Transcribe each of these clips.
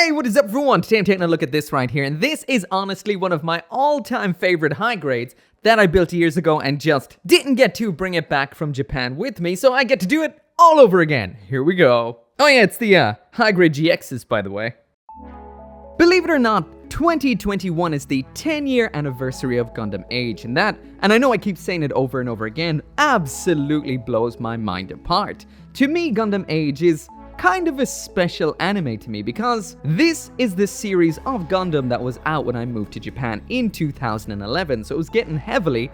Hey, what is up everyone? Today I'm taking a look at this right here, and this is honestly one of my all-time favorite high grades that I built years ago and just didn't get to bring it back from Japan with me, so I get to do it all over again. Here we go. Oh yeah, it's the high grade G-Exes, by the way. Believe it or not, 2021 is the 10-year anniversary of Gundam AGE, and I know I keep saying it over and over again, absolutely blows my mind apart. To me, Gundam AGE is kind of a special anime to me because this is the series of Gundam that was out when I moved to Japan in 2011, so it was getting heavily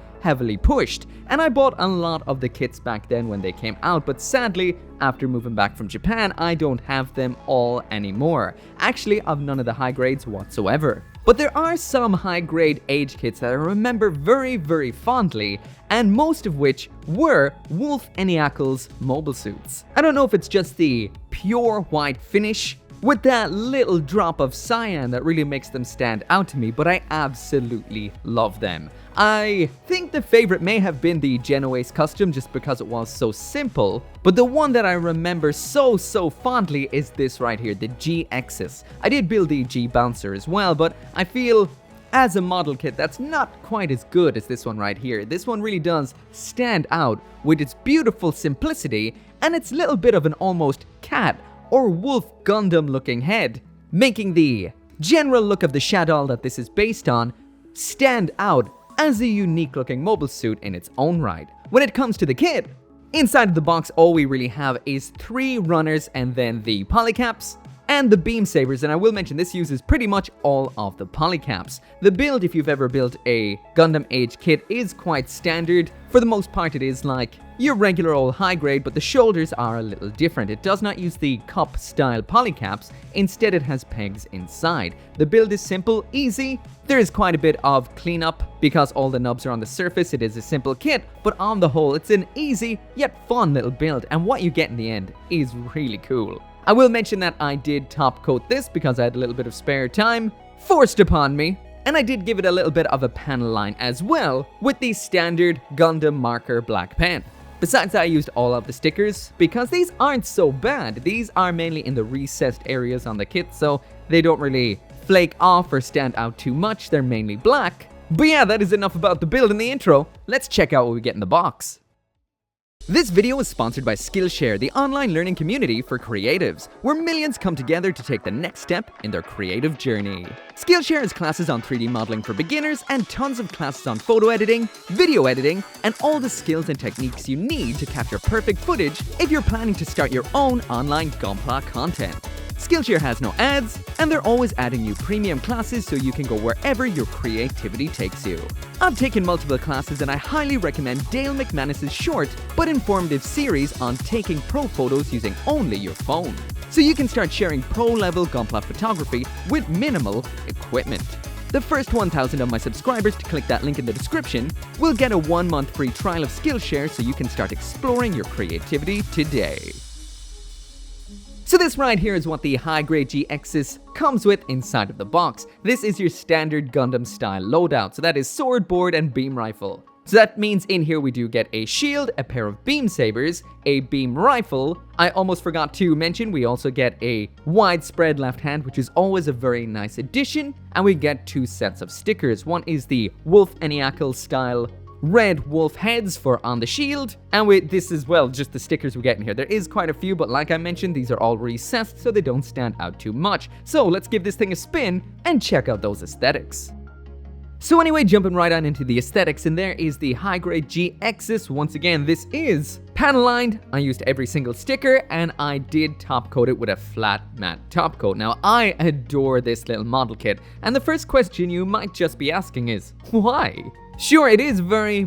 pushed, and I bought a lot of the kits back then when they came out, but sadly, after moving back from Japan, I don't have them all anymore. Actually, I've none of the high grades whatsoever. But there are some high-grade AGE kits that I remember very fondly, and most of which were Wolf Enneacle's mobile suits. I don't know if it's just the pure white finish with that little drop of cyan that really makes them stand out to me, but I absolutely love them. I think the favorite may have been the Genoese custom just because it was so simple, but the one that I remember so fondly is this right here, the G-Exes. I did build the G-Bouncer as well, but I feel as a model kit that's not quite as good as this one right here. This one really does stand out with its beautiful simplicity and its little bit of an almost cat or wolf Gundam looking head, making the general look of the Shadow that this is based on stand out as a unique looking mobile suit in its own right. When it comes to the kit, inside of the box all we really have is 3 runners and then the polycaps and the beam sabers, and I will mention this uses pretty much all of the polycaps. The build, if you've ever built a Gundam AGE kit, is quite standard. For the most part it is like your regular old high grade, but the shoulders are a little different. It does not use the cup style polycaps, instead it has pegs inside. The build is simple, easy. There is quite a bit of cleanup because all the nubs are on the surface. It is a simple kit, but on the whole it's an easy yet fun little build, and what you get in the end is really cool. I will mention that I did top coat this because I had a little bit of spare time forced upon me, and I did give it a little bit of a panel line as well with the standard Gundam marker black pen. Besides that, I used all of the stickers because these aren't so bad. These are mainly in the recessed areas on the kit, so they don't really flake off or stand out too much. They're mainly black. But yeah, that is enough about the build and the intro. Let's check out what we get in the box. This video is sponsored by Skillshare, the online learning community for creatives, where millions come together to take the next step in their creative journey. Skillshare has classes on 3D modeling for beginners and tons of classes on photo editing, video editing, and all the skills and techniques you need to capture perfect footage if you're planning to start your own online gunpla content. Skillshare has no ads, and they're always adding new premium classes so you can go wherever your creativity takes you. I've taken multiple classes and I highly recommend Dale McManus's short but informative series on taking pro photos using only your phone, so you can start sharing pro-level gunpla photography with minimal equipment. The first 1,000 of my subscribers to click that link in the description will get a 1-month free trial of Skillshare so you can start exploring your creativity today. So this right here is what the high-grade G-Exes comes with inside of the box. This is your standard Gundam style loadout, so that is sword, board, and beam rifle. So that means in here we do get a shield, a pair of beam sabers, a beam rifle. I almost forgot to mention we also get a widespread left hand, which is always a very nice addition, and we get 2 sets of stickers. One is the Wolf Enneacle style red wolf heads for on the shield, and with this as well, just the stickers we get in here. There is quite a few, but like I mentioned, these are all recessed so they don't stand out too much. So let's give this thing a spin and check out those aesthetics. So anyway, jumping right on into the aesthetics, and there is the high-grade G-Exes. Once again, this is panel lined. I used every single sticker, and I did top coat it with a flat matte top coat. Now, I adore this little model kit, and the first question you might just be asking is, why? Sure, it is very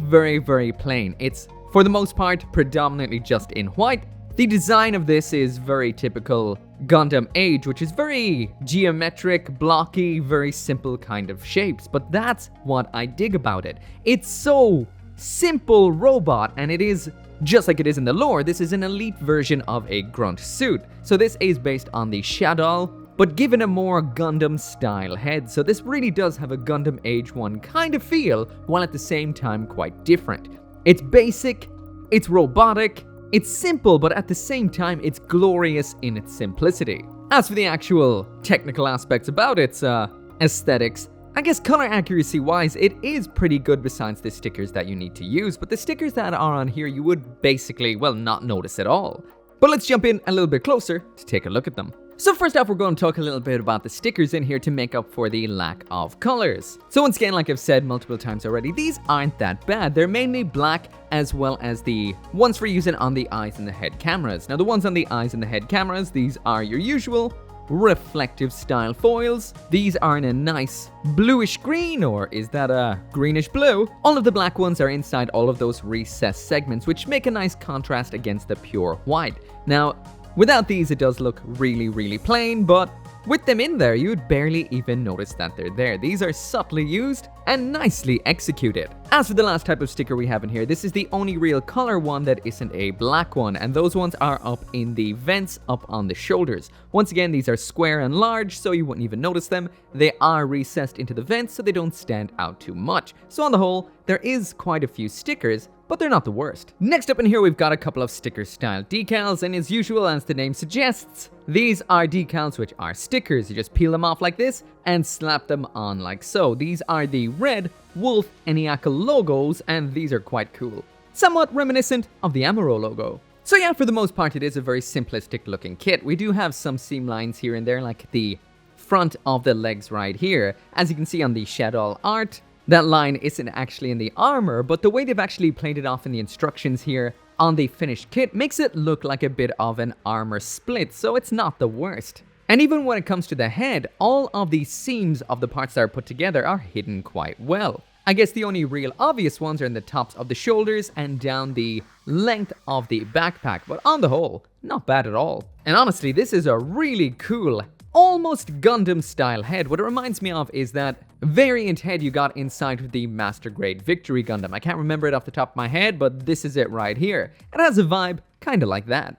plain. It's, for the most part, predominantly just in white. The design of this is very typical Gundam AGE, which is very geometric, blocky, very simple kind of shapes. But that's what I dig about it. It's so simple robot, and it is, just like it is in the lore, this is an elite version of a grunt suit. So this is based on the Shadow, but given a more Gundam style head. So this really does have a Gundam AGE 1 kind of feel, while at the same time quite different. It's basic, it's robotic, it's simple, but at the same time it's glorious in its simplicity. As for the actual technical aspects about its aesthetics, I guess color accuracy wise, it is pretty good besides the stickers that you need to use, but the stickers that are on here you would basically, well, not notice at all. But let's jump in a little bit closer to take a look at them. So first off, we're going to talk a little bit about the stickers in here to make up for the lack of colors. So once again, like I've said multiple times already, these aren't that bad. They're mainly black as well as the ones for using on the eyes and the head cameras. Now the ones on the eyes and the head cameras, these are your usual reflective style foils. These are in a nice bluish green, or is that a greenish blue? All of the black ones are inside all of those recessed segments, which make a nice contrast against the pure white. Now, without these, it does look really plain, but with them in there, you'd barely even notice that they're there. These are subtly used and nicely executed. As for the last type of sticker we have in here, this is the only real color one that isn't a black one, and those ones are up in the vents up on the shoulders. Once again, these are square and large, so you wouldn't even notice them. They are recessed into the vents, so they don't stand out too much. So on the whole, there is quite a few stickers, but they're not the worst. Next up in here, we've got a couple of sticker style decals, and as usual, as the name suggests, these are decals which are stickers. You just peel them off like this and slap them on like so. These are the red Wolf Enneacle logos, and these are quite cool. Somewhat reminiscent of the Amuro logo. So yeah, for the most part, it is a very simplistic looking kit. We do have some seam lines here and there, like the front of the legs right here. As you can see on the Shadow art, that line isn't actually in the armor, but the way they've actually played it off in the instructions here on the finished kit makes it look like a bit of an armor split, so it's not the worst. And even when it comes to the head, all of the seams of the parts that are put together are hidden quite well. I guess the only real obvious ones are in the tops of the shoulders and down the length of the backpack, but on the whole, not bad at all. And honestly, this is a really cool, almost Gundam style head. What it reminds me of is that variant head you got inside of the Master Grade Victory Gundam. I can't remember it off the top of my head, but this is it right here. It has a vibe kinda like that.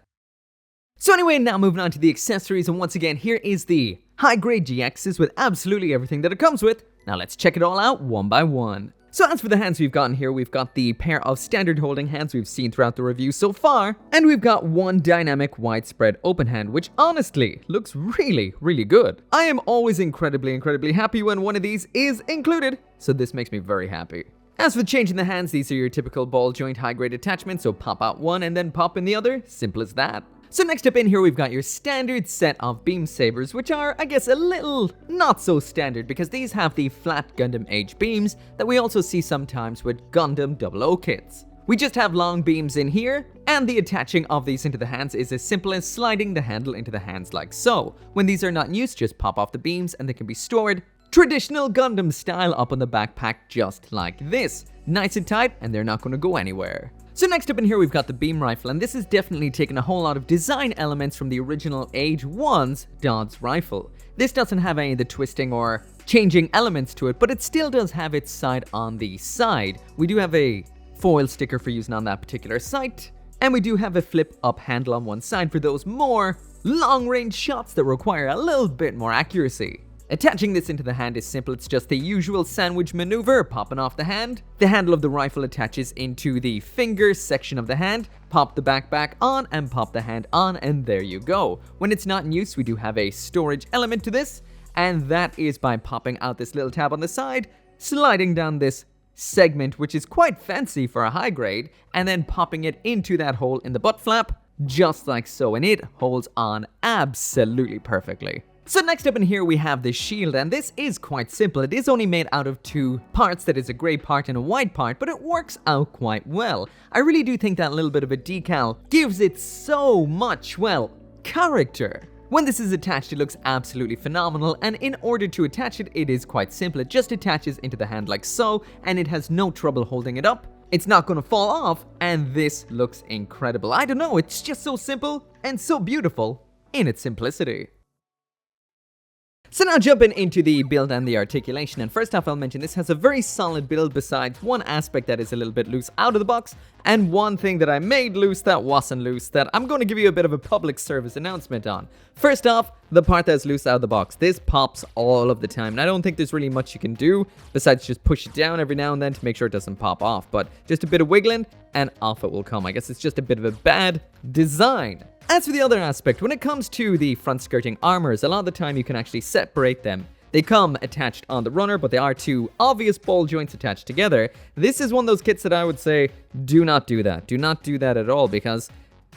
So anyway, now moving on to the accessories, and once again, here is the high grade G-Exes with absolutely everything that it comes with. Now let's check it all out one by one. So as for the hands we've gotten here, we've got the pair of standard holding hands we've seen throughout the review so far, and we've got one dynamic widespread open hand, which honestly looks really good. I am always incredibly happy when one of these is included, so this makes me very happy. As for changing the hands, these are your typical ball joint high grade attachments, so pop out one and then pop in the other, simple as that. So next up in here, we've got your standard set of beam sabers, which are, I guess, a little not so standard because these have the flat Gundam AGE beams that we also see sometimes with Gundam 00 kits. We just have long beams in here, and the attaching of these into the hands is as simple as sliding the handle into the hands like so. When these are not in use, just pop off the beams and they can be stored traditional Gundam style up on the backpack just like this. Nice and tight, and they're not going to go anywhere. So next up in here, we've got the beam rifle, and this has definitely taken a whole lot of design elements from the original AGE 1's Dod's rifle. This doesn't have any of the twisting or changing elements to it, but it still does have its side on the side. We do have a foil sticker for using on that particular sight, and we do have a flip up handle on one side for those more long range shots that require a little bit more accuracy. Attaching this into the hand is simple. It's just the usual sandwich maneuver, popping off the hand. The handle of the rifle attaches into the finger section of the hand. Pop the backpack on and pop the hand on, and there you go. When it's not in use, we do have a storage element to this, and that is by popping out this little tab on the side, sliding down this segment, which is quite fancy for a high grade, and then popping it into that hole in the butt flap, just like so, and it holds on absolutely perfectly. So next up in here, we have the shield, and this is quite simple. It is only made out of two parts, that is a gray part and a white part, but it works out quite well. I really do think that little bit of a decal gives it so much, well, character. When this is attached, it looks absolutely phenomenal, and in order to attach it, it is quite simple. It just attaches into the hand like so, and it has no trouble holding it up. It's not gonna fall off, and this looks incredible. I don't know, it's just so simple and so beautiful in its simplicity. So now jumping into the build and the articulation, and first off I'll mention this has a very solid build besides one aspect that is a little bit loose out of the box, and one thing that I made loose that wasn't loose that I'm going to give you a bit of a public service announcement on. First off, the part that's loose out of the box. This pops all of the time, and I don't think there's really much you can do besides just push it down every now and then to make sure it doesn't pop off, but just a bit of wiggling and off it will come. I guess it's just a bit of a bad design. As for the other aspect, when it comes to the front skirting armors, a lot of the time you can actually separate them. They come attached on the runner, but they are two obvious ball joints attached together. This is one of those kits that I would say, do not do that. Do not do that at all, because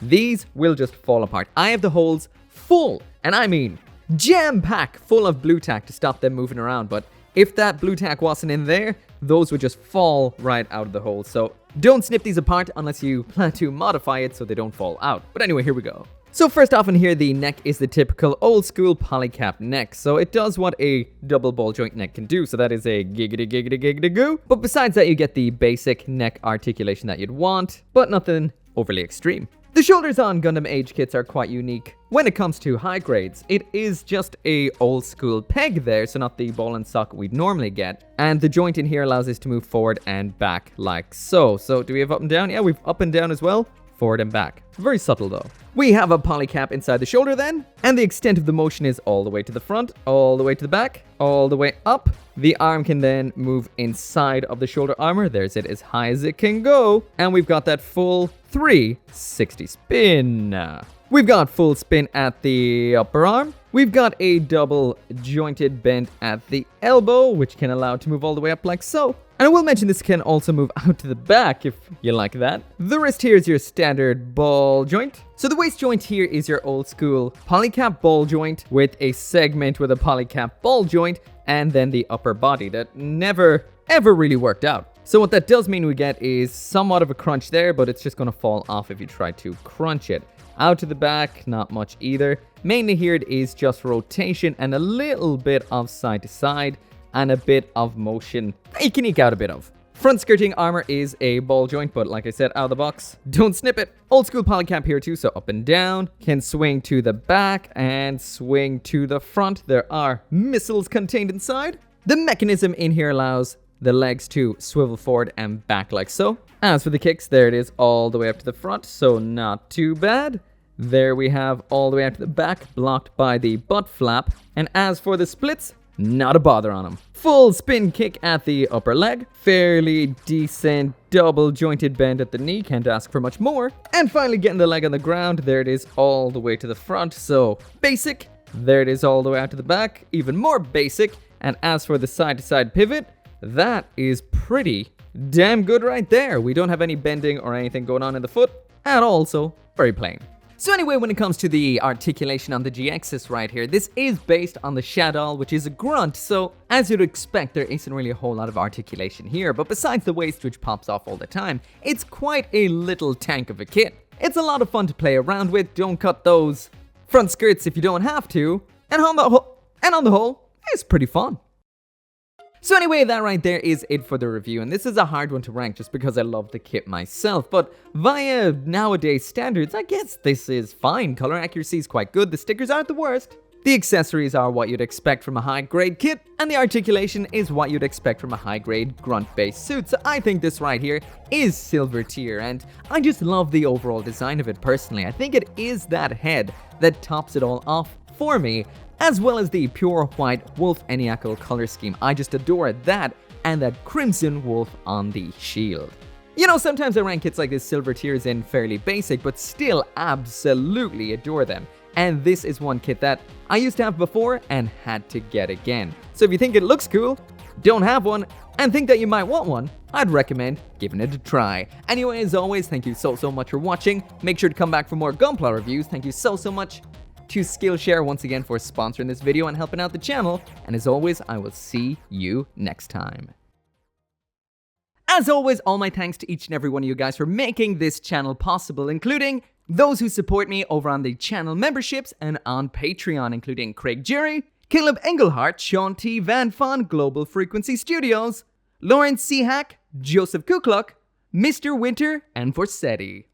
these will just fall apart. I have the holes full, and I mean jam-pack full of blue tack to stop them moving around, but if that blue tack wasn't in there, those would just fall right out of the hole. So don't snip these apart unless you plan to modify it so they don't fall out. But anyway, here we go. So first off in here, the neck is the typical old school polycap neck. So it does what a double ball joint neck can do. So that is a giggity giggity giggity goo. But besides that, you get the basic neck articulation that you'd want, but nothing overly extreme. The shoulders on Gundam AGE kits are quite unique. When it comes to high grades, it is just a old school peg there, so not the ball and socket we'd normally get. And the joint in here allows us to move forward and back like so. So do we have up and down? Yeah, we've up and down as well. Forward and back. Very subtle though. We have a polycap inside the shoulder then, and the extent of the motion is all the way to the front, all the way to the back, all the way up. The arm can then move inside of the shoulder armor. There's it as high as it can go. And we've got that full 360 spin. We've got full spin at the upper arm. We've got a double jointed bend at the elbow, which can allow it to move all the way up like so. And I will mention this can also move out to the back if you like that. The wrist here is your standard ball joint. So the waist joint here is your old school polycap ball joint with a segment with a polycap ball joint, and then the upper body that never ever really worked out. So what that does mean we get is somewhat of a crunch there, but it's just going to fall off if you try to crunch it. Out to the back, not much either. Mainly here it is just rotation and a little bit of side to side and a bit of motion that you can eke out a bit of. Front skirting armor is a ball joint, but like I said, out of the box, don't snip it. Old school polycap here too, so up and down. Can swing to the back and swing to the front. There are missiles contained inside. The mechanism in here allows the legs to swivel forward and back like so. As for the kicks, there it is all the way up to the front, so not too bad. There we have all the way out to the back, blocked by the butt flap. And as for the splits, not a bother on them. Full spin kick at the upper leg. Fairly decent double jointed bend at the knee. Can't ask for much more. And finally getting the leg on the ground. There it is all the way to the front. So basic. There it is all the way out to the back. Even more basic. And as for the side to side pivot, that is pretty damn good right there. We don't have any bending or anything going on in the foot at all. So very plain. So anyway, when it comes to the articulation on the G-Exes right here, this is based on the Shadow, which is a grunt, so as you'd expect, there isn't really a whole lot of articulation here, but besides the waist, which pops off all the time, it's quite a little tank of a kit. It's a lot of fun to play around with. Don't cut those front skirts if you don't have to, and on the whole, it's pretty fun. So anyway, that right there is it for the review, and this is a hard one to rank just because I love the kit myself, but via nowadays standards, I guess this is fine. Color accuracy is quite good, the stickers aren't the worst, the accessories are what you'd expect from a high-grade kit, and the articulation is what you'd expect from a high-grade grunt-based suit, so I think this right here is silver tier, and I just love the overall design of it personally. I think it is that head that tops it all off for me, as well as the pure white Wolf Enneacle color scheme. I just adore that, and that crimson wolf on the shield. You know, sometimes I rank kits like this silver tiers in fairly basic, but still absolutely adore them. And this is one kit that I used to have before and had to get again. So if you think it looks cool, don't have one, and think that you might want one, I'd recommend giving it a try. Anyway, as always, thank you so much for watching. Make sure to come back for more Gunpla reviews. Thank you so much to Skillshare once again for sponsoring this video and helping out the channel. And as always, I will see you next time. As always, all my thanks to each and every one of you guys for making this channel possible, including those who support me over on the channel memberships and on Patreon, including Craig Jerry, Caleb Engelhart, Sean T. Van Fon, Global Frequency Studios, Lawrence C. Hack, Joseph Kukluk, Mr. Winter, and Forsetti.